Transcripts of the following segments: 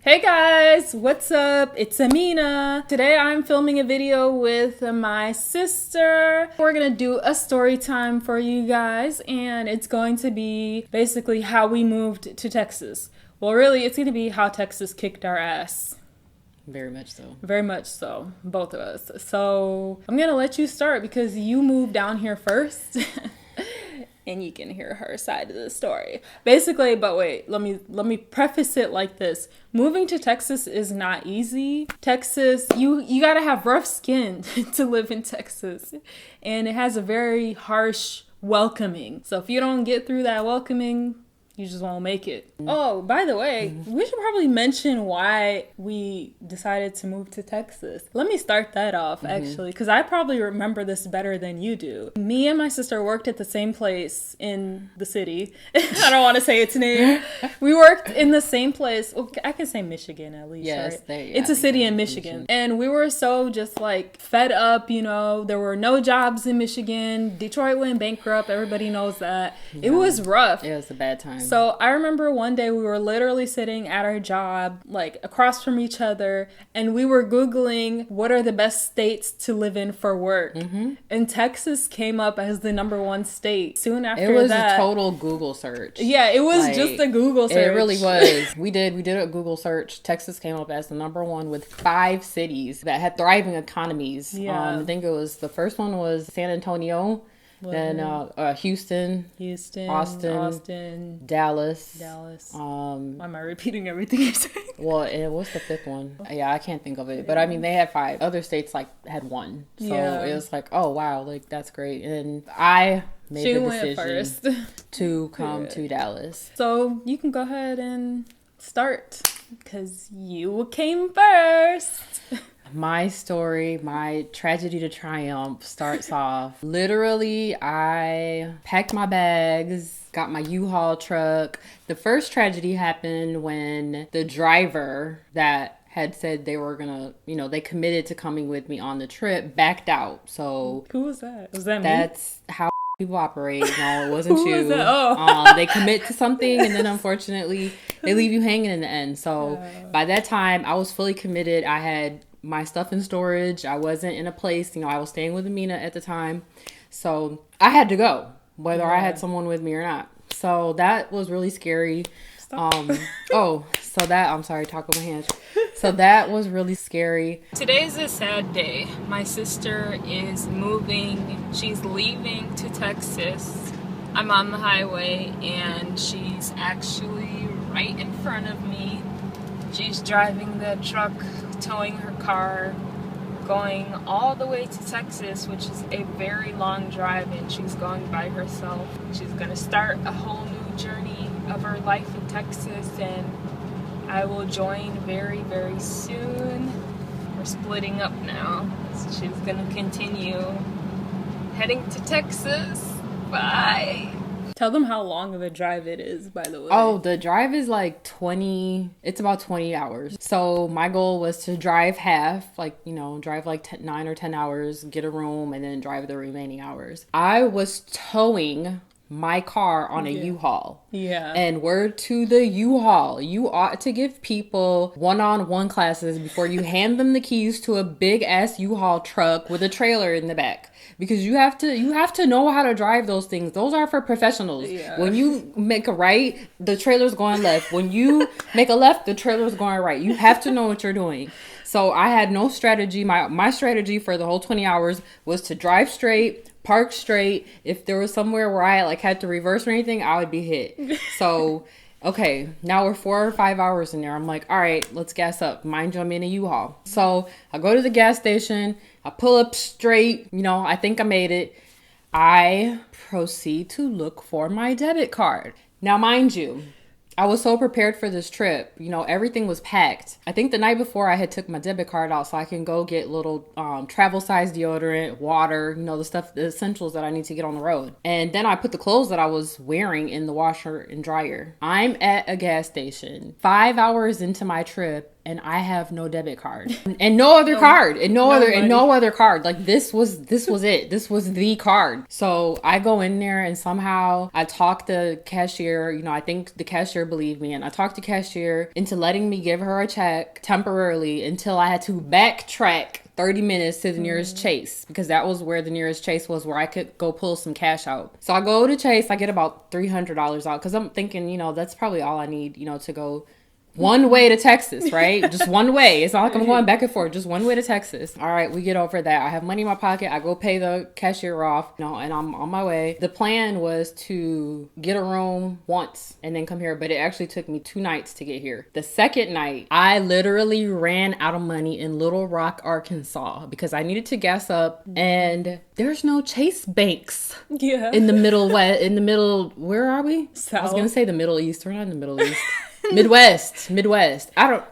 Hey guys, what's up? It's Amina. Today I'm filming a video with my sister. We're gonna do a story time for you guys, and it's going to be basically how we moved to Texas. Well, really, it's gonna be how Texas kicked our ass. Very much so. Very much so, both of us. So I'm gonna let you start because you moved down here first. And you can hear her side of the story. Basically, but wait, let me preface it like this. Moving to Texas is not easy. Texas, you got to have rough skin to live in Texas. And it has a very harsh welcoming. So if you don't get through that welcoming, you just won't make it. Oh, by the way, we should probably mention why we decided to move to Texas. Let me start that off, actually, because I probably remember this better than you do. Me and my sister worked at the same place in the city. I don't want to say its name. We worked in the same place. Well, I can say Michigan at least, Yes, right? there you It's a city in Michigan. And we were so just like fed up, you know. There were no jobs in Michigan. Detroit went bankrupt. Everybody knows that. It was rough. It was a bad time. So I remember one day we were literally sitting at our job, like across from each other, and we were Googling what are the best states to live in for work. And Texas came up as the #1 state. Soon after it was that, a total Google search. yeah, it was Like, just a Google search. It really was. We did a Google search. Texas came up as the #1 with 5 cities that had thriving economies. Yeah. I think it was the first one was San Antonio, then Houston, Austin, Dallas. Why am I repeating everything you're saying? Well, and what's the 5th one? Yeah, I can't think of it. But I mean, they had 5. Other states like had 1. So Yeah. it was like, oh wow, like that's great. And I made She the went decision first. to come to Dallas. So you can go ahead and start because you came first. My story, my tragedy to triumph starts off. Literally, I packed my bags, got my U-Haul truck. The first tragedy happened when the driver that had said they were gonna, they committed to coming with me on the trip, backed out. So Who was that? Was that me? that's how people operate. No, it wasn't Who you. was that? Oh. They commit to something and then unfortunately they leave you hanging in the end. So by that time I was fully committed. I had my stuff in storage. I wasn't in a place, I was staying with Amina at the time. So I had to go, whether I had someone with me or not. So that was really scary. I'm sorry, talk with my hands. So that was really scary. Today's a sad day. My sister is moving. She's leaving to Texas. I'm on the highway and she's actually right in front of me. She's driving the truck, towing her car, going all the way to Texas, which is a very long drive, and she's going by herself. She's gonna start a whole new journey of her life in Texas, and I will join very, very soon. We're splitting up now, so she's gonna continue heading to Texas. Bye. Tell them how long of a drive it is, by the way. Oh, the drive is like it's about 20 hours. So my goal was to drive half, drive like 9 or 10 hours, get a room, and then drive the remaining hours. I was towing my car on a U-Haul. Yeah. And word to the U-Haul, you ought to give people one-on-one classes before you hand them the keys to a big ass U-Haul truck with a trailer in the back. Because you have to know how to drive those things. Those are for professionals. Yeah. When you make a right, the trailer's going left. When you make a left, the trailer's going right. You have to know what you're doing. So I had no strategy. My strategy for the whole 20 hours was to drive straight, park straight. If there was somewhere where I had to reverse or anything, I would be hit. So, okay, now we're 4 or 5 hours in there. I'm like, all right, let's gas up. Mind you, I'm in a U-Haul. So I go to the gas station. I pull up straight. I think I made it. I proceed to look for my debit card. Now, mind you, I was so prepared for this trip. Everything was packed. I think the night before I had took my debit card out so I can go get little travel size deodorant, water, the essentials that I need to get on the road. And then I put the clothes that I was wearing in the washer and dryer. I'm at a gas station 5 hours into my trip and I have no debit card and no other card and no other card. Like this was it. This was the card. So I go in there and somehow I talk the cashier. You know, I think the cashier believed me, and I talked the cashier into letting me give her a check temporarily until I had to backtrack 30 minutes to the nearest Chase, because that was where the nearest Chase was, where I could go pull some cash out. So I go to Chase, I get about $300 out, because I'm thinking, you know, that's probably all I need, you know, to go one way to Texas, right? Just one way. It's not like I'm going back and forth. Just one way to Texas. All right, we get over that. I have money in my pocket. I go pay the cashier off, you know, and I'm on my way. The plan was to get a room once and then come here, but it actually took me 2 nights to get here. The second night, I literally ran out of money in Little Rock, Arkansas, because I needed to gas up, and there's no Chase banks. Yeah. In the middle, where are we? South. I was going to say the Middle East. We're not in the Middle East. Midwest.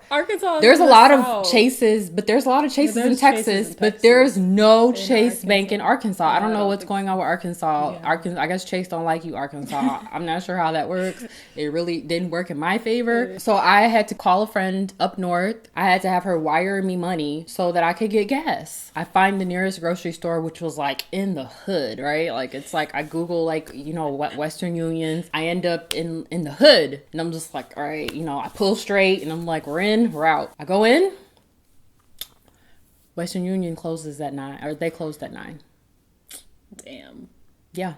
Arkansas. There's a lot of Chases, but there's a lot of Chases in Texas, but there's no Chase Bank in Arkansas. I don't know what's going on with Arkansas. Yeah. I guess Chase don't like you, Arkansas. I'm not sure how that works. It really didn't work in my favor. So I had to call a friend up north. I had to have her wire me money so that I could get gas. I find the nearest grocery store, which was like in the hood, right? Like it's like I Google like, you know, what Western Unions. I end up in the hood, and I'm just like, all right, you know, I pull straight and I'm like, we're in, we're out. I go in. Western Union closes at 9, or they closed at 9. Damn. Yeah.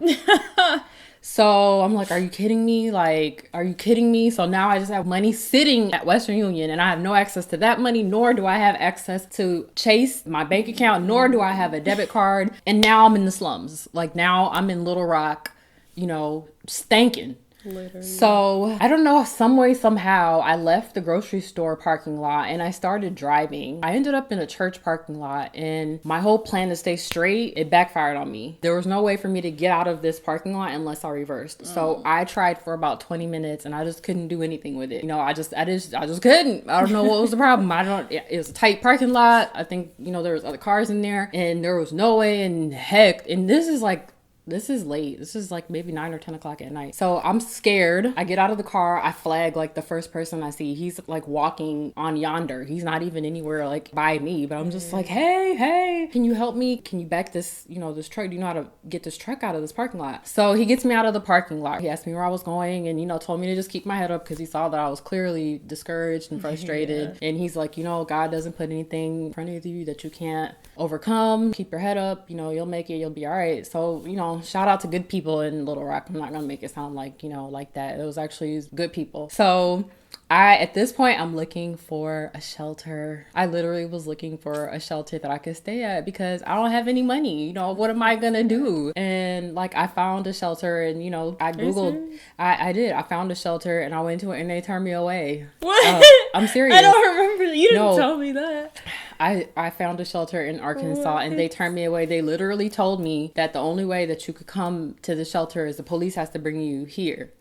So I'm like, are you kidding me? Like, are you kidding me? So now I just have money sitting at Western Union, and I have no access to that money, nor do I have access to Chase, my bank account, nor do I have a debit card. And now I'm in the slums. Like now I'm in Little Rock, you know, stanking. Literally. So I don't know, some way, somehow I left the grocery store parking lot and I started driving. I ended up in a church parking lot, and my whole plan to stay straight, it backfired on me. There was no way for me to get out of this parking lot unless I reversed. So I tried for about 20 minutes and I just couldn't do anything with it. You know, I just couldn't. I don't know what was the problem. It was a tight parking lot. I think, you know, there was other cars in there, and there was no way in heck. And this is late. This is like maybe 9 or 10 o'clock at night. So I'm scared. I get out of the car. I flag like the first person I see. He's like walking on yonder. He's not even anywhere like by me, but I'm just like, hey, can you help me? Can you back this, you know, this truck? Do you know how to get this truck out of this parking lot? So he gets me out of the parking lot. He asked me where I was going, and, you know, told me to just keep my head up because he saw that I was clearly discouraged and frustrated. And he's like, you know, God doesn't put anything in front of you that you can't overcome. Keep your head up. You know, you'll make it. You'll be all right. So, you know, shout out to good people in Little Rock. I'm not gonna make it sound like, you know, like that. It was actually good people. So at this point, I'm looking for a shelter. I literally was looking for a shelter that I could stay at because I don't have any money. You know, what am I gonna do? And like, I found a shelter, and, you know, I Googled. I did. I found a shelter and I went to it, and they turned me away. What? I'm serious. I don't remember. You didn't tell me that. I found a shelter in Arkansas, and they turned me away. They literally told me that the only way that you could come to the shelter is the police has to bring you here.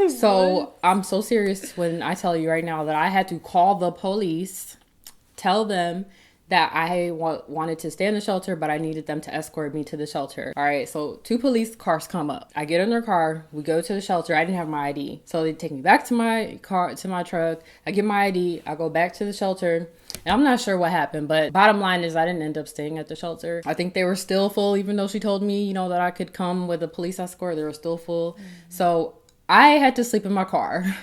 So I'm so serious when I tell you right now that I had to call the police, tell them that I wanted to stay in the shelter, but I needed them to escort me to the shelter. All right, so 2 police cars come up. I get in their car. We go to the shelter. I didn't have my ID. So they take me back to my car, to my truck. I get my ID. I go back to the shelter. And I'm not sure what happened, but bottom line is I didn't end up staying at the shelter. I think they were still full, even though she told me, you know, that I could come with a police escort. They were still full. Mm-hmm. So I had to sleep in my car.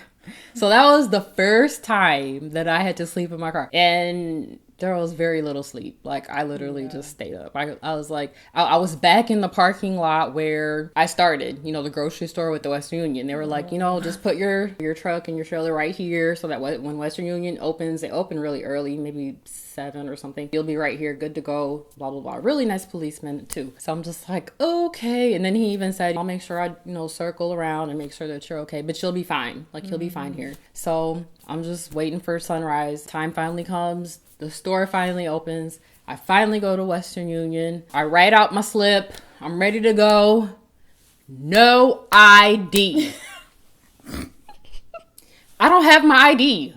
So that was the first time that I had to sleep in my car. And there was very little sleep. Like, I literally just stayed up. I was like, I was back in the parking lot where I started, you know, the grocery store with the Western Union. They were like, you know, just put your truck and your trailer right here so that when Western Union opens, they open really early, maybe 7 or something. You'll be right here, good to go, blah, blah, blah. Really nice policeman too. So I'm just like, okay. And then he even said, I'll make sure I, you know, circle around and make sure that you're okay, but you'll be fine. Like, you'll be fine here. So I'm just waiting for sunrise. Time finally comes. The store finally opens. I finally go to Western Union. I write out my slip. I'm ready to go. No ID. I don't have my ID.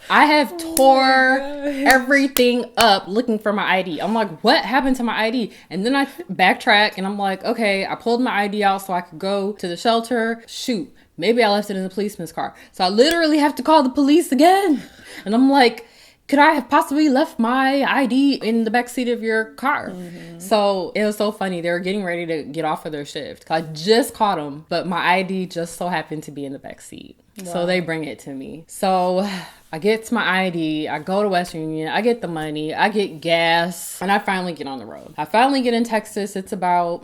I have tore everything up looking for my ID. I'm like, what happened to my ID? And then I backtrack and I'm like, okay, I pulled my ID out so I could go to the shelter. Shoot, maybe I left it in the policeman's car. So I literally have to call the police again. And I'm like, could I have possibly left my ID in the back seat of your car? So it was so funny. They were getting ready to get off of their shift. I just caught them, but my ID just so happened to be in the back seat. Wow. So they bring it to me. So I get my ID, I go to Western Union, I get the money, I get gas, and I finally get on the road. I finally get in Texas. It's about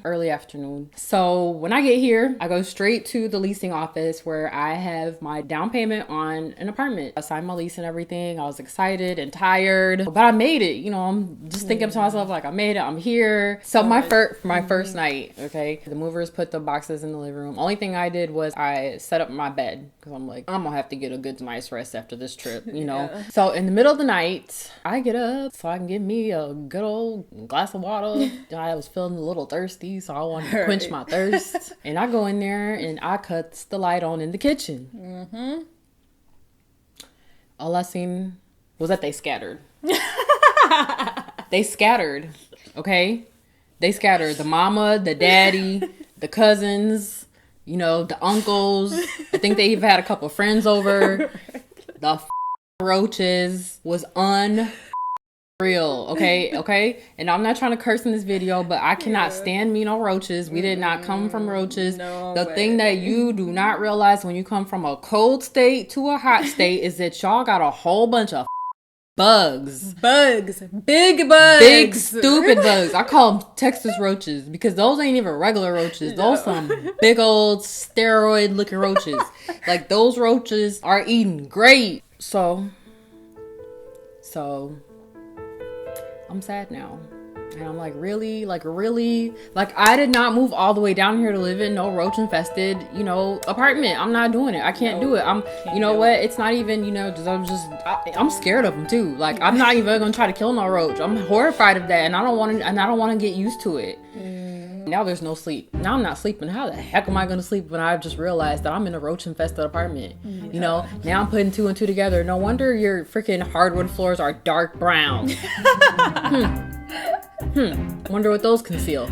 early afternoon. So when I get here, I go straight to the leasing office where I have my down payment on an apartment. I signed my lease and everything. I was excited and tired, but I made it. You know, I'm just thinking to myself, like, I made it, I'm here. So my first night, okay, the movers put the boxes in the living room. Only thing I did was I set up my bed because I'm like, I'm gonna have to get a good night's rest after this trip, you know. Yeah. So in the middle of the night, I get up so I can get me a good old glass of water. I was feeling a little thirsty, so I wanted to quench my thirst. And I go in there and I cut the light on in the kitchen. All I seen was that they scattered. They scattered, okay? They scattered. The mama, the daddy, the cousins, you know, the uncles. I think they even had a couple friends over. The roaches was unreal, okay? And I'm not trying to curse in this video, but I cannot stand me no roaches. We did not come from roaches. No the way. Thing that you do not realize when you come from a cold state to a hot state is that y'all got a whole bunch of bugs. Big bugs. Big stupid bugs. I call them Texas roaches because those ain't even regular roaches. Those some big old steroid looking roaches. Like those roaches are eating great. So I'm sad now. And I'm like, really? Like I did not move all the way down here to live in no roach infested, you know, apartment. I'm not doing it. I can't do it. You know what? It's not even, you know, I'm scared of them too. Like I'm not even gonna try to kill no roach. I'm horrified of that, and I don't want to get used to it. Now there's no sleep. Now I'm not sleeping. How the heck am I gonna sleep when I've just realized that I'm in a roach infested apartment? Yeah. You know, now I'm putting two and two together. No wonder your freaking hardwood floors are dark brown. Wonder what those conceal.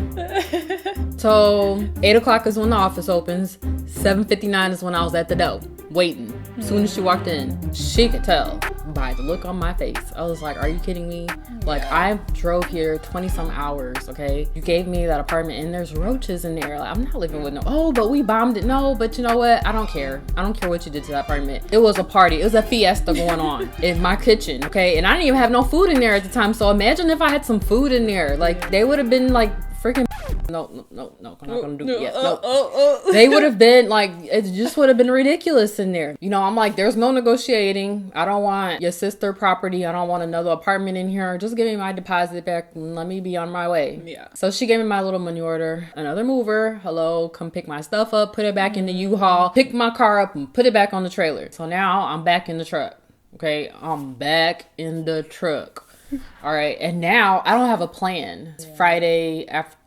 So 8 o'clock is when the office opens. 7:59 is when I was at the door waiting. As soon as she walked in, she could tell by the look on my face. I was like, are you kidding me? Like, I drove here 20 some hours, okay? You gave me that apartment and there's roaches in there. Like, I'm not living with but we bombed it. No, but you know what? I don't care. I don't care what you did to that apartment. It was a party. It was a fiesta going on in my kitchen, okay? And I didn't even have no food in there at the time. So imagine if I had some food in there. Like, they would have been like freaking no, I'm not gonna do it yet. No. They would have been like, it just would have been ridiculous in there. You know, I'm like, there's no negotiating. I don't want your sister property. I don't want another apartment in here. Just give me my deposit back and let me be on my way. Yeah. So she gave me my little money order. Another mover, hello, come pick my stuff up, put it back in the U-Haul, pick my car up and put it back on the trailer. So now I'm back in the truck. Okay, I'm back in the truck. All right, and now I don't have a plan. It's Friday afternoon.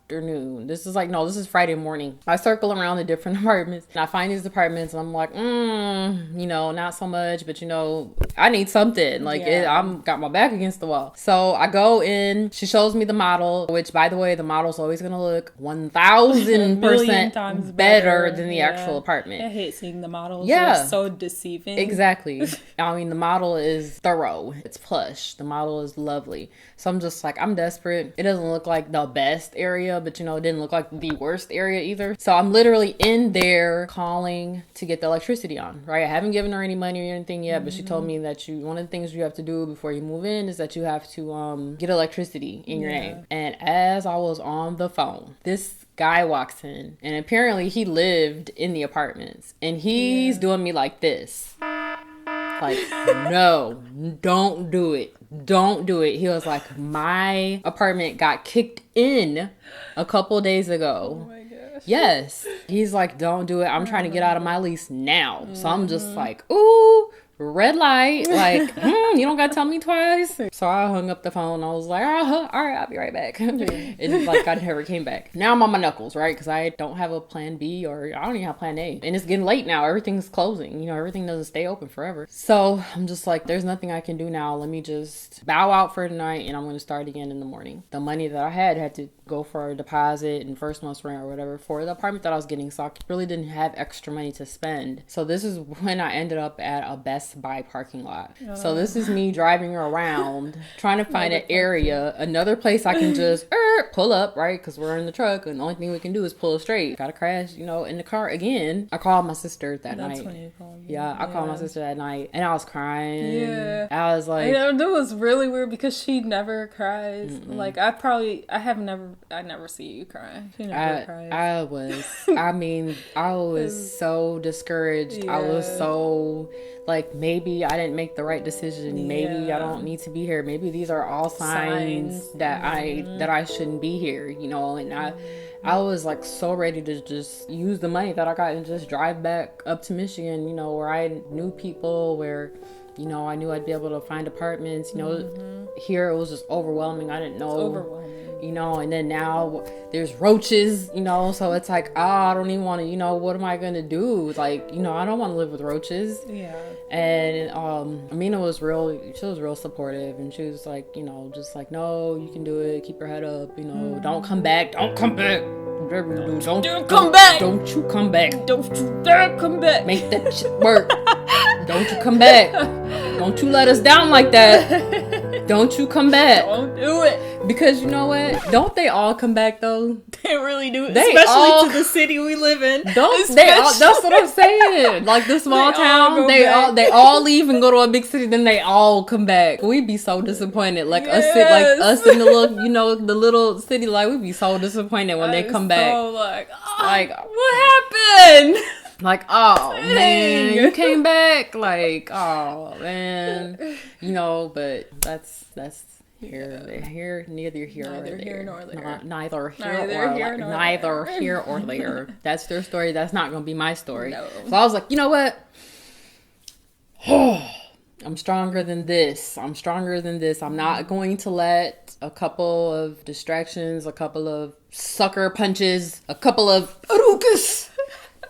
This is Friday morning. I circle around the different apartments and I find these apartments and I'm like, you know, not so much, but you know, I need something. Like I'm got my back against the wall. So I go in, she shows me the model, which by the way, the model's always gonna look 1,000% better than the actual apartment. I hate seeing the models. Yeah. They're so deceiving. Exactly. I mean, the model is thorough. It's plush. The model is lovely. So I'm just like, I'm desperate. It doesn't look like the best area, but you know, it didn't look like the worst area either. So I'm literally in there calling to get the electricity on, right? I haven't given her any money or anything yet, but she told me that one of the things you have to do before you move in is that you have to get electricity in your name. And as I was on the phone, this guy walks in and apparently he lived in the apartments and he's doing me like this. Like, no, don't do it. Don't do it. He was like, my apartment got kicked in a couple days ago. Oh my gosh. Yes. He's like, don't do it. I'm trying to get out of my lease now. So I'm just like, ooh, red light. Like, you don't gotta tell me twice. So I hung up the phone. I was like, all right, I'll be right back. And like, I never came back. Now I'm on my knuckles, right? Because I don't have a plan B or I don't even have plan A. And it's getting late now. Everything's closing. You know, everything doesn't stay open forever. So I'm just like, there's nothing I can do now. Let me just bow out for tonight and I'm going to start again in the morning. The money that I had to go for a deposit and first month's rent or whatever for the apartment that I was getting. So I really didn't have extra money to spend. So this is when I ended up at a Best Best Buy parking lot. So this is me driving around trying to find an area, another place I can just pull up, right? Because we're in the truck and the only thing we can do is pull straight. Gotta crash, in the car again. I called my sister that night. That's when you called me. Yeah, I called my sister that night and I was crying. Yeah. I was like, that was really weird because she never cries. Like I never see you cry. She never cries. I was so discouraged. Yeah. I was so like, maybe I didn't make the right decision. Maybe I don't need to be here. Maybe these are all signs that I shouldn't be here, and I was like so ready to just use the money that I got and just drive back up to Michigan, where I knew people, where I knew I'd be able to find apartments. Here it was just overwhelming. I didn't know. It's overwhelming. And then now there's roaches, so it's like, I don't even want to, what am I going to do? Like, I don't want to live with roaches. Yeah. And Amina she was real supportive, and she was like, just like, no, you can do it. Keep your head up, don't come back. Don't come back. Don't come back. Don't you come back. Don't you dare come back. Make that shit work. Don't you come back. Don't you let us down like that. Don't you come back. Don't do it. Because you know what? Don't they all come back though? They really do. They especially all, to the city we live in. That's what I'm saying. Like the small town, they all leave and go to a big city, then they all come back. We'd be so disappointed. Like us in the little, the little city, like we'd be so disappointed when they come back. Like, what happened? Like, oh man, you came back. Like, oh man, but that's here, neither here nor there. Neither here or there. That's their story. That's not gonna be my story. No. So I was like, you know what? I'm stronger than this. I'm not going to let a couple of distractions, a couple of sucker punches, a couple of arukas.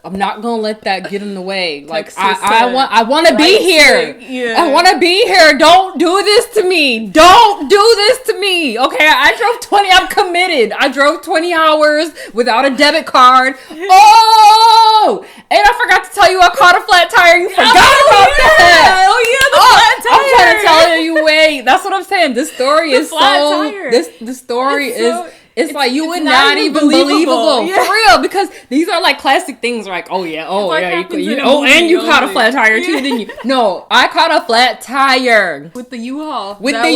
I'm not gonna let that get in the way. Like I want to be here. Yeah. I want to be here. Don't do this to me. Don't do this to me. Okay, I drove 20. I'm committed. I drove 20 hours without a debit card. Oh, and I forgot to tell you I caught a flat tire. You forgot about that. The flat tire. I'm trying to tell you. Wait, that's what I'm saying. This story is so. This story is. It's like you would not even believable. Yeah. For real, because these are like classic things. Like, you caught a flat tire too, didn't you? No, I caught a flat tire with the U-Haul. That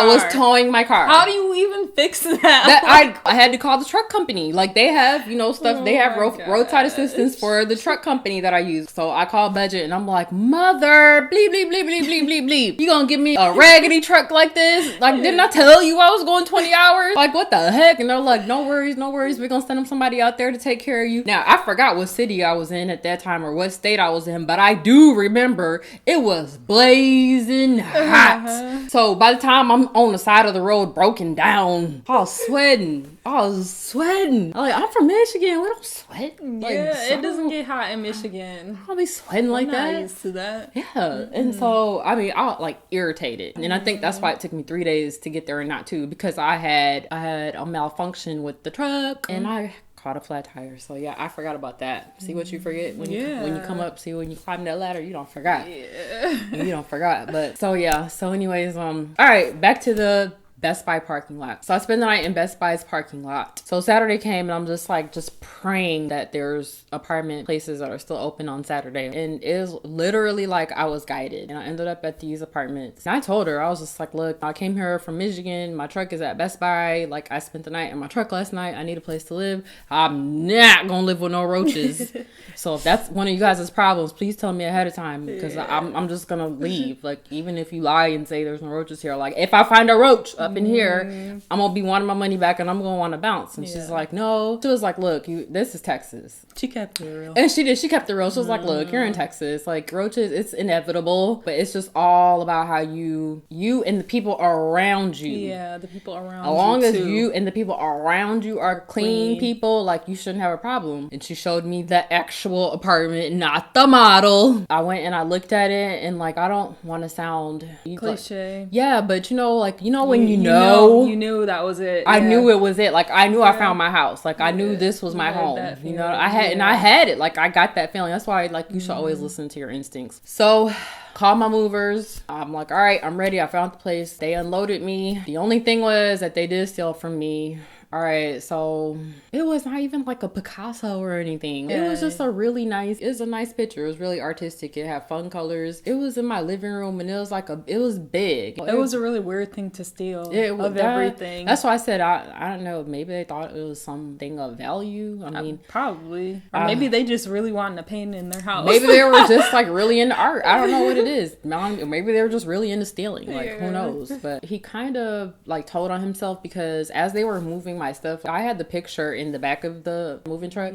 was towing my car. How do you even fix that? That I had to call the truck company. Like they have stuff. They have roadside assistance for the truck company that I use. So I called Budget and I'm like, mother, bleep bleep bleep bleep bleep bleep bleep. You gonna give me a raggedy truck like this? Like, didn't I tell you I was going 20 hours? Like, what the heck? And they're like, no worries. We're gonna send them somebody out there to take care of you. Now, I forgot what city I was in at that time or what state I was in, but I do remember it was blazing hot. So by the time I'm on the side of the road broken down, I was sweating. I'm like, I'm from Michigan. We don't sweat. It doesn't get hot in Michigan. I'll be sweating like that. I'm not used to that. Yeah. And so, I mean, I like irritated. And I think that's why it took me 3 days to get there and not 2, because I had a malfunction with the truck and I caught a flat tire. So yeah, I forgot about that. See what you forget when you come up. See when you climb that ladder, you don't forget. Yeah. You don't forget. But so yeah. So anyways, all right, back to the Best Buy parking lot. So I spent the night in Best Buy's parking lot. So Saturday came and I'm just praying that there's apartment places that are still open on Saturday. And it was literally like I was guided. And I ended up at these apartments. And I told her, I was just like, look, I came here from Michigan. My truck is at Best Buy. Like, I spent the night in my truck last night. I need a place to live. I'm not gonna live with no roaches. So if that's one of you guys' problems, please tell me ahead of time, because I'm just gonna leave. Like, even if you lie and say there's no roaches here, like if I find a roach up in here, I'm gonna be wanting my money back and I'm gonna want to bounce. And she's like, no. She was like, look, this is Texas. She kept it real. And she did. She kept it real. She was like, look, you're in Texas. Like, roaches, it's inevitable, but it's just all about how you and the people around you. Yeah, the people around you. As long as you and the people around you are clean people, like, you shouldn't have a problem. And she showed me the actual apartment, not the model. I went and I looked at it, and like, I don't want to sound cliche. Yeah, but when you know. You knew that was it. I knew it was it. Like, I knew I found my house. Like, I knew this was my home. You know, I had it. Like, I got that feeling. That's why, like, you should always listen to your instincts. So, called my movers. I'm like, all right, I'm ready. I found the place. They unloaded me. The only thing was that they did steal from me. All right, so it was not even like a Picasso or anything. It was just a really nice, it was a nice picture. It was really artistic. It had fun colors. It was in my living room and it was like it was big. It was a really weird thing to steal everything. That's why I said, I don't know, maybe they thought it was something of value. I mean, probably. Or maybe they just really wanted to paint in their house. Maybe they were just like really into art. I don't know what it is. Maybe they were just really into stealing. Like, who knows? But he kind of like told on himself because as they were moving my stuff, I had the picture in the back of the moving truck,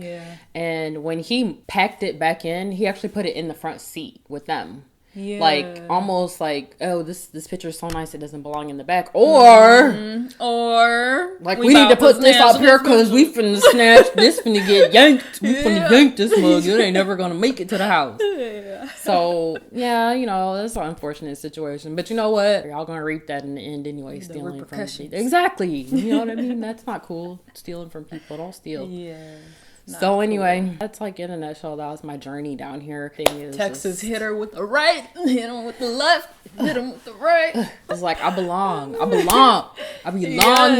and when he packed it back in, he actually put it in the front seat with them. Like almost like, oh, this picture is so nice it doesn't belong in the back, or like we need to put this up here because we finna snatch this, finna get yanked, we finna yank this mug, it ain't never gonna make it to the house. So yeah, you know, that's an unfortunate situation, but you know what, y'all gonna reap that in the end anyway. Stealing from people, exactly, you know what I mean? That's not cool. Stealing from people, don't steal. So anyway, that's like in a nutshell. That was my journey down here. Texas hit her with the right, hit him with the left, hit him with the right. It's like I belong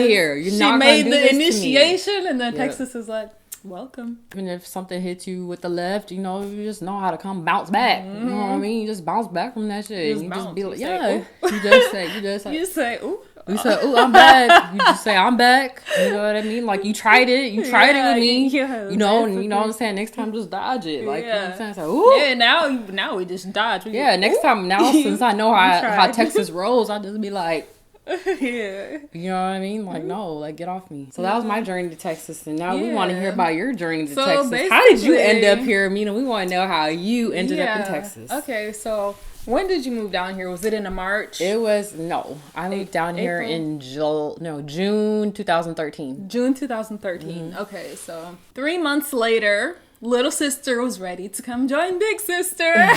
here. You're not made gonna do the this initiation, to me. and then Texas is like, welcome. Even if something hits you with the left, you know, you just know how to come bounce back. You know what I mean? You just bounce back from that shit. You just be like, you say, ooh. You say, ooh, I'm back. You just say, I'm back. You know what I mean? Like, you tried it. You tried it with me. You know, and you know what I'm saying? Next time, just dodge it. Like, you know what I'm saying? So, ooh. Yeah, now we just dodge. Next time, since I know how Texas rolls, I just be like, you know what I mean? Like, no, like, get off me. So that was my journey to Texas, and now we want to hear about your journey to Texas. How did you end up here, Mina? We want to know how you ended up in Texas. Okay, so when did you move down here? Was it in a March? It was, no. I moved down here in June 2013. June 2013. Okay, so 3 months later, little sister was ready to come join big sister.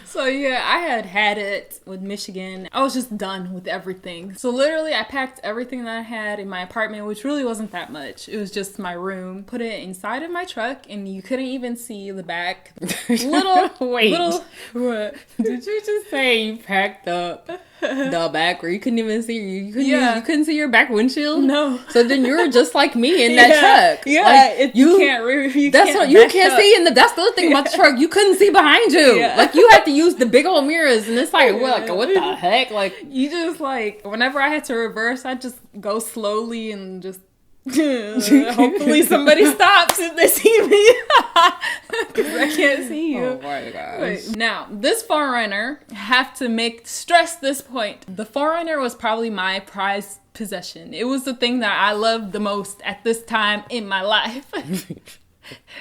So yeah, I had it with Michigan. I was just done with everything. So literally I packed everything that I had in my apartment, which really wasn't that much. It was just my room, put it inside of my truck, and you couldn't even see the back. What? Did you just say you packed up the back where you couldn't even see you couldn't see your back windshield? No. So then you're just like me in that truck. Yeah, like, you can't. That's what you can't see in the. That's the other thing about the truck. You couldn't see behind you. Yeah. Like you had to use the big old mirrors, and it's like, what the heck? Like you just like whenever I had to reverse, I just go slowly and just. Hopefully somebody stops if they see me because I can't see you. Oh my gosh. Now this 4Runner, have to stress this point. The 4Runner was probably my prized possession. It was the thing that I loved the most at this time in my life.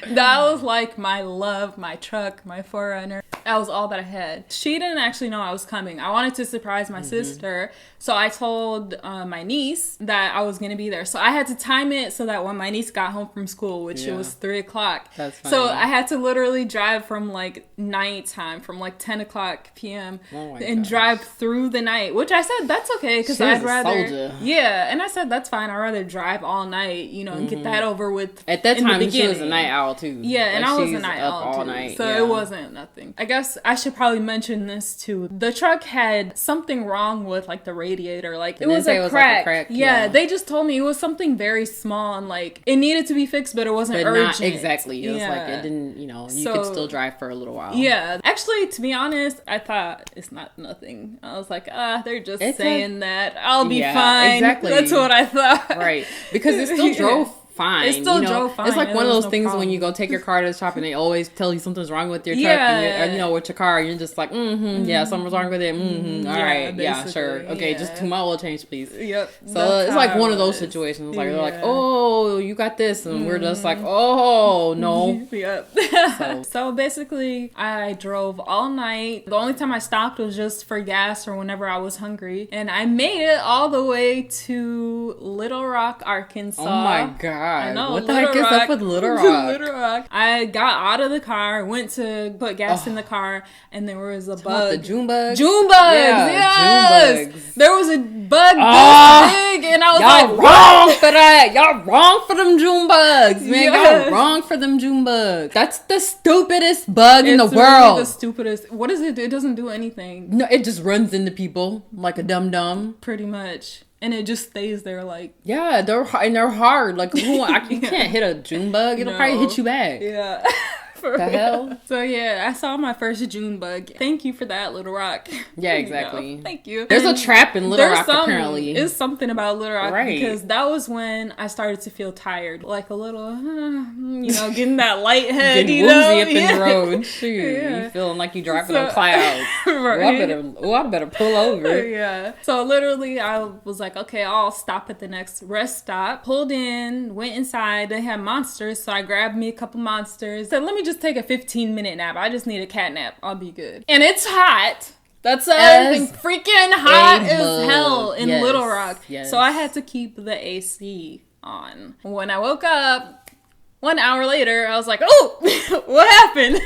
That was like my love, my truck, my 4Runner. That was all that I had. She didn't actually know I was coming. I wanted to surprise my sister. So I told my niece that I was going to be there. So I had to time it so that when my niece got home from school, which it was 3 o'clock. That's funny. So I had to literally drive from like nighttime, from like 10 o'clock p.m. and drive through the night, which I said that's okay because I'd rather. Soldier. Yeah. And I said that's fine. I'd rather drive all night, you know, and get that over with. At that time, she was a night owl too. Yeah, and I was a night owl all night. So it wasn't nothing. I guess I should probably mention this too. The truck had something wrong with like the radiator. Like it was a crack. Like a crack. Yeah, they just told me it was something very small and like it needed to be fixed, but it wasn't urgent. Not exactly. It was like it didn't, you know, you could still drive for a little while. Yeah. Actually, to be honest, I thought it's not nothing. I was like, they're just saying that. I'll be fine. Exactly. That's what I thought. Right. Because it still drove fine. It still drove fine. It's like one of those things when you go take your car to the shop and they always tell you something's wrong with your truck and you know, with your car, you're just like, yeah, something's wrong with it. All right, yeah, sure. Okay, just 2 oil change, please. Yep. So it's like one of those situations. Like they're like, oh, you got this, and we're just like, oh no. Yep. So basically, I drove all night. The only time I stopped was just for gas or whenever I was hungry, and I made it all the way to Little Rock, Arkansas. Oh my god. God. I know. What the heck is up with Little Rock? Little Rock. I got out of the car, went to put gas in the car, and there was a bug. The June bugs? June bugs, yes! June bugs. There was a bug this big, and I was y'all like, wrong for that. Y'all wrong for them June bugs, man. Yes. Y'all wrong for them June bugs. That's the stupidest bug in the It's world. really the stupidest. What is it? It doesn't do anything. No, it just runs into people like a dum-dum. Pretty much. And it just stays there like... Yeah, they're hard. Like, you can't hit a June bug. It'll probably hit you back. Yeah. The hell? So yeah, I saw my first June bug. Thank you for that, Little Rock. Yeah, exactly. Thank you. There's a trap in Little Rock, apparently. It's something about Little Rock, right? Because that was when I started to feel tired, like a little, getting that light head, Getting woozy up in the road. Shoot, you feeling like you driving on clouds. Right. I better pull over. Yeah. So literally, I was like, okay, I'll stop at the next rest stop. Pulled in, went inside. They had monsters, so I grabbed me a couple monsters. Said, let me just take a 15-minute nap. I just need a cat nap. I'll be good. And it's hot. That's the other thing. Freaking hot as hell in Little Rock. Yes. So I had to keep the AC on. When I woke up 1 hour later, I was like, oh, what happened?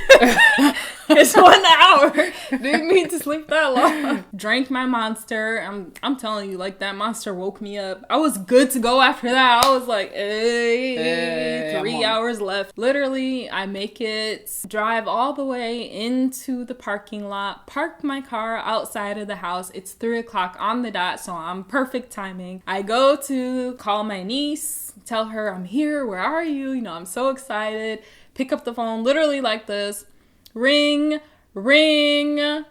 It's 1 hour. Didn't mean to sleep that long. Drank my monster. I'm telling you, like, that monster woke me up. I was good to go after that. I was like, hey 3 hours left. Literally, I make it, drive all the way into the parking lot, park my car outside of the house. It's 3 o'clock on the dot, so I'm perfect timing. I go to call my niece, tell her I'm here. Where are you? I'm so excited. Pick up the phone, literally like this. Ring, ring,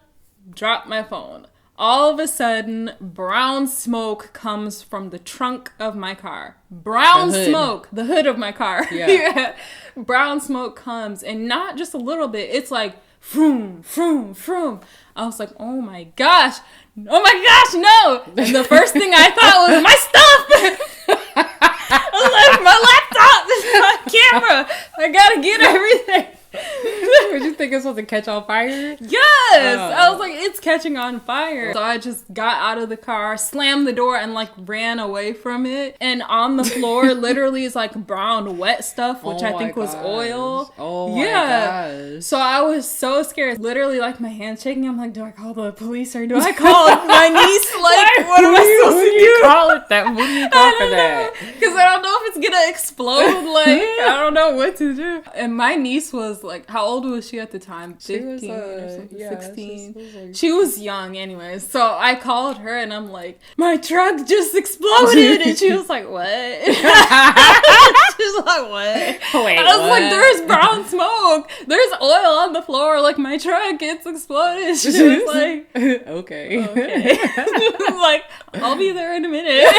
drop my phone. All of a sudden, brown smoke comes from the trunk of my car. Brown smoke, the hood of my car. Yeah. Brown smoke comes, and not just a little bit. It's like, vroom, vroom, vroom. I was like, oh my gosh, no. And the first thing I thought was, my stuff. I left my laptop, my camera. I gotta get everything. Did you think it was supposed to catch on fire? Yes! I was like, it's catching on fire. So I just got out of the car, slammed the door, and like ran away from it. And on the floor, literally, is like brown wet stuff, which I think was oil. Oh my gosh. So I was so scared. Literally, like, my hands shaking. I'm like, do I call the police or do I call my niece? Like, what am I supposed to do? You call it that? What do you call for that? Because I don't know if it's gonna explode. Like, I don't know what to do. And my niece was like, how old was she at the time? 15 or something, 16. She was young anyways. So I called her and I'm like, my truck just exploded. And she was like, what? She was like, what? Wait, I was like, there's brown smoke. There's oil on the floor. Like, my truck, it's exploded. She was like, okay. I'm like, I'll be there in a minute.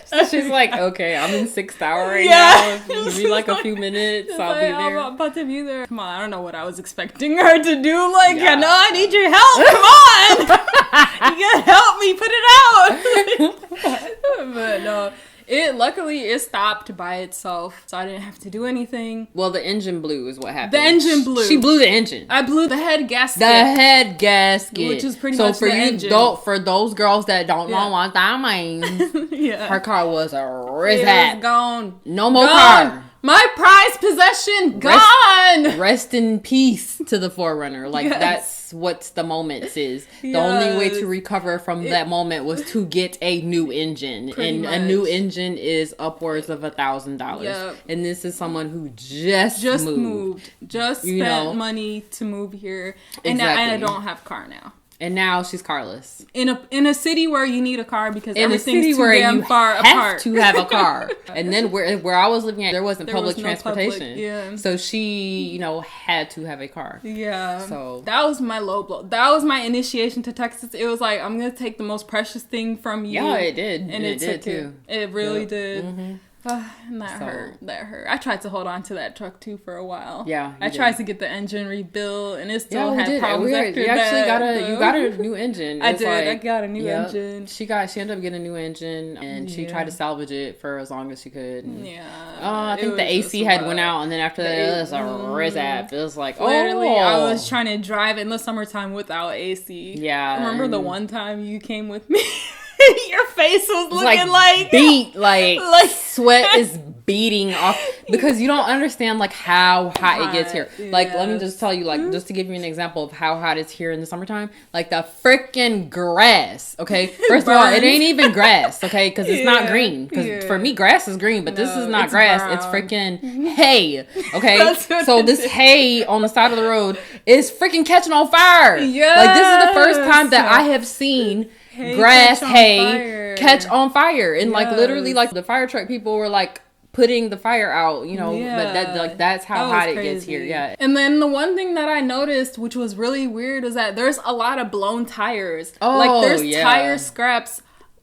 So she's like, okay, I'm in 6th hour right now. Give me like a few minutes, I'll be there. I'm about to be there. Come on, I don't know what I was expecting her to do. Like, no, I need your help. Come on. You gotta help me put it out. But no. Luckily, it stopped by itself, so I didn't have to do anything. Well, the engine blew is what happened. The engine blew. She blew the engine. I blew the head gasket. The head gasket. Which is pretty much the engine. For those girls that don't know what that means, her car was a It was gone. No more car. My prized possession gone. Rest in peace to the 4Runner. Like, that's what the moment is. The only way to recover from that moment was to get a new engine. And a new engine is upwards of $1,000. Yep. And this is someone who just moved. Just spent money to move here. And I don't have a car now. And now she's carless. In a city where you need a car because everything's too damn far apart. Have to have a car. And then where I was living at, there wasn't public transportation. So she, had to have a car. Yeah. So that was my low blow. That was my initiation to Texas. It was like, I'm gonna take the most precious thing from you. Yeah, it did. And it did too. It really did. Mm-hmm. And that hurt. I tried to hold on to that truck too for a while. Yeah, I tried to get the engine rebuilt, and it still had problems after you that. You got a new engine. I did. I got a new engine. She ended up getting a new engine, and she tried to salvage it for as long as she could. And, I think the AC had went out, and then after that, it was a rizap. It was like, literally, I was trying to drive in the summertime without AC. Yeah. Remember the one time you came with me? Your face was It's looking like beat, like like- sweat is beating off because you don't understand like how hot it gets here. Like, let me Yes. just tell you, like, just to give you an example of how hot it's here in the summertime, like the freaking grass. Okay, first of all, it Burns. ain't even grass. Okay, because it's not Yeah. green. Because Yeah. for me, grass is green, but this No, is not it's grass. brown. It's freaking hay. Okay, That's what so it this is. hay on the side of the road is freaking catching on fire. Like, this is the first time that Yes. I have seen Hay grass catch on hay fire. catch on fire, and like literally Yes. like the fire truck people were like putting the fire out, you know. Yeah. But that, like, that's how That was hot it gets crazy. here. Yeah. And then the one thing that I noticed, which was really weird, is that there's a lot of blown tires. Oh, like there's yeah. tire scraps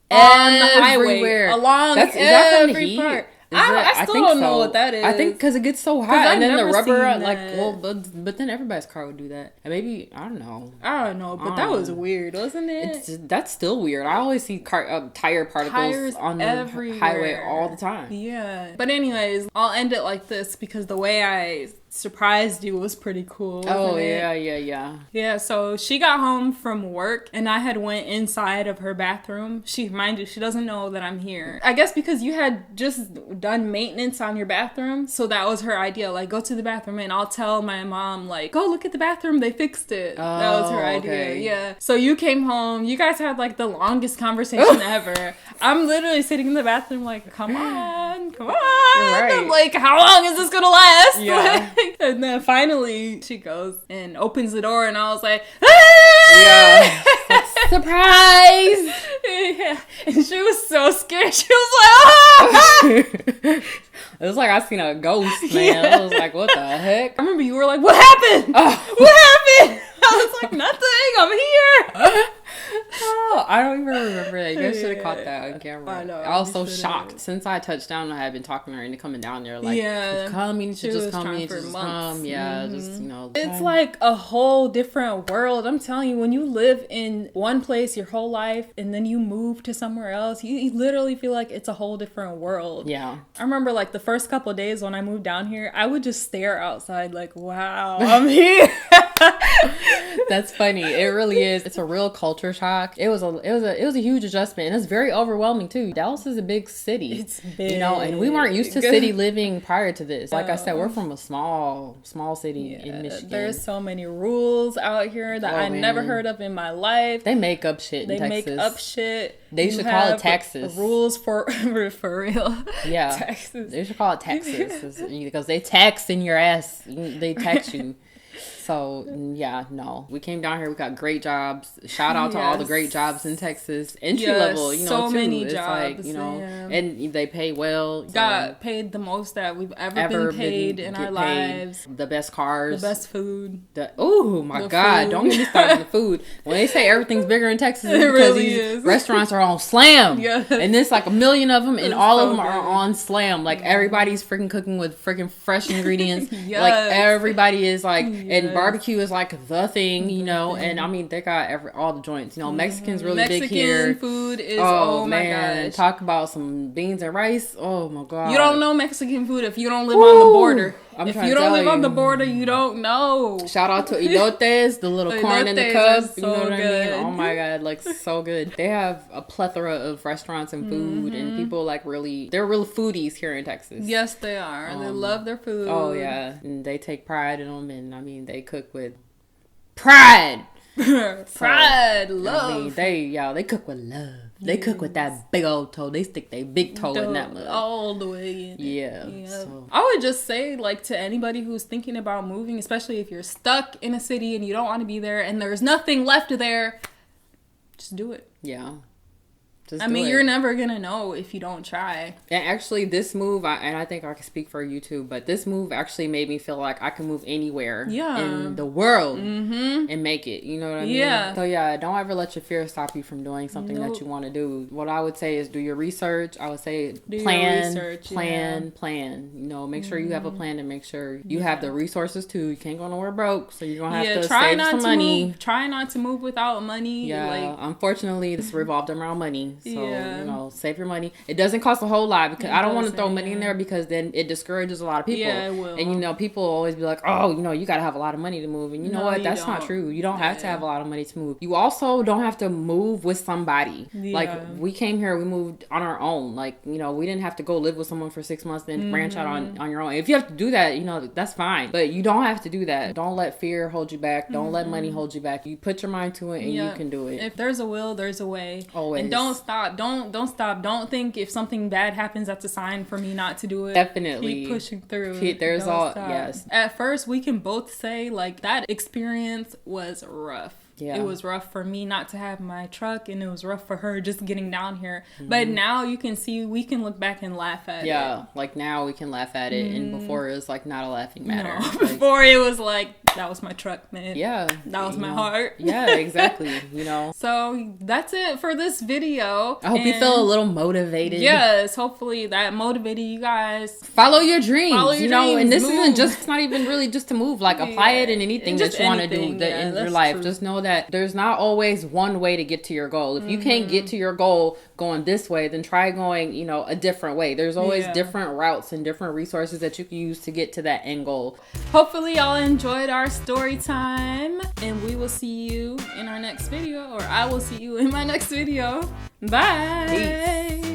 on the highway, Everywhere. along Is that from the every heat? part. Is I it? still think don't know so. what that is. I think because it gets so hot, I've and then the never rubber, seen like, that. well, but then everybody's car would do that, and maybe I don't know. I don't know, but that was weird, wasn't it? That's still weird. I always see tire particles Tires on the everywhere. highway all the time. Yeah. But anyways, I'll end it like this because the way I surprised you was pretty cool. Oh wasn't it? yeah. Yeah, so she got home from work and I had went inside of her bathroom. Mind you, she doesn't know that I'm here. I guess because you had just done maintenance on your bathroom, so that was her idea. Like, go to the bathroom and I'll tell my mom, like, go look at the bathroom, they fixed it. That was her idea. Okay. Yeah. So you came home, you guys had like the longest conversation ever. I'm literally sitting in the bathroom like, come on. Right. I'm like, how long is this gonna last? Yeah. And then finally she goes and opens the door and I was like, ah! Yeah. Surprise! Yeah. And she was so scared. She was like, ah! It was like I seen a ghost, man. Yeah. I was like, what the heck? I remember you were like, what happened? Oh. What happened? I was like, nothing, I'm here. Oh, I don't even remember that. You guys should have caught that on camera. I know, I was we so should've. shocked. Since I touched down, I had been talking to her into coming down there. Like, Yeah. come, you need She to just was come, you trying need to for just months. come. Yeah, just, you know. It's like a whole different world. I'm telling you, when you live in one place your whole life and then you move to somewhere else, you literally feel like it's a whole different world. Yeah. I remember like the first couple of days when I moved down here, I would just stare outside like, wow, I'm here. That's funny. It really is. It's a real culture shock. It was a huge adjustment, and it's very overwhelming too. Dallas is a big city. It's big. You know, and we weren't used to city living prior to this. Like I said, we're from a small city in Michigan. There's so many rules out here that I never man. heard of in my life. They make up shit They in make Texas. up shit. They You should call it have taxes. Rules for real. Yeah. Taxes. They should call it taxes because they tax in your ass. They tax you. So, yeah, no. We came down here. We got great jobs. Shout out to all the Yes. great jobs in Texas. Entry Yes, level, you know, so too. many It's like, jobs, you know, yeah. and they pay well. So Got paid the most that we've ever been paid in our get paid. lives. The best cars. The best food. Oh my The God! food. Don't get me started on the food. When they say everything's bigger in Texas, it's It because really these is. restaurants are on slam. Yes. And there's like a million of them, and It's all of so them are good. on slam. Like everybody's freaking cooking with freaking fresh ingredients. Like Yes. everybody is like, and Yes. barbecue is like the thing, you know. And I mean, they got all the joints. You know, Mexican's really Mexican big here. food is, oh my gosh. Talk about some beans and rice. Oh my God! You don't know Mexican food if you don't live on the border. I'm If trying you to don't tell live on you. the border, you don't know. Shout out to elotes, the little corn in the Elotes cup. are You know so what I good. mean? Oh my God, like so good. They have a plethora of restaurants and food, and people like they're real foodies here in Texas. Yes, they are. They love their food. Oh yeah, and they take pride in them, and I mean they cook with pride. Pride, love. I mean they cook with love. They cook with that big old toe. They stick their big toe in that mud. all the way in. Yeah. Yeah. So. I would just say, like, to anybody who's thinking about moving, especially if you're stuck in a city and you don't want to be there and there's nothing left there, just do it. Yeah. Just I do mean, it. you're never gonna know if you don't try. And actually, this move, and I think I can speak for you too, but this move actually made me feel like I can move anywhere in the world and make it. You know what I mean? Yeah. So yeah, don't ever let your fear stop you from doing something that you want to do. What I would say is do your research. I would say Do your plan, research, plan. You know, make sure you have a plan and make sure you have the resources too. You can't go nowhere broke, so you're gonna have to try save not some to money. Move. Try not to move without money. Yeah, Like, unfortunately, this revolved around money. money. So, Yeah. you know, save your money. It doesn't cost a whole lot because I don't want to throw doesn't, money in there because then it discourages a lot of people. Yeah, it will. And, you know, people always be like, oh, you know, you got to have a lot of money to move. And you know No, what? you That's not don't. true. You don't have to have a lot of money to move. You also don't have to move with somebody. Like, we came here, we moved on our own. Like, you know, we didn't have to go live with someone for 6 months, then branch out on your own. If you have to do that, you know, that's fine. But you don't have to do that. Don't let fear hold you back. Don't let money hold you back. You put your mind to it and you can do it. If there's a will, there's a way. Always. And don't stop. Don't stop. Don't think if something bad happens, that's a sign for me not to do it. Definitely. Keep pushing through. There's Don't all, stop. yes. At first, we can both say, like, that experience was rough. Yeah. It was rough for me not to have my truck, and it was rough for her just getting down here. But now you can see, we can look back and laugh at it. Yeah, like now we can laugh at it, and before it was like not a laughing matter. No, Like, before it was like, that was my truck, man. yeah. That was my know. heart. Yeah, exactly. You know. So that's it for this video. I hope you feel a little motivated. Yes, hopefully that motivated you guys. Follow your dreams. Follow your you know, dreams, and this move. isn't just, it's not even really just to move. Like, apply it in anything that Just you want to do anything, in your that's life. true. Just know that there's not always one way to get to your goal. If you can't get to your goal going this way, then try going, you know, a different way. There's always different routes and different resources that you can use to get to that end goal. Hopefully y'all enjoyed our story time, and we will see you in our next video, or I will see you in my next video. Bye. Peace.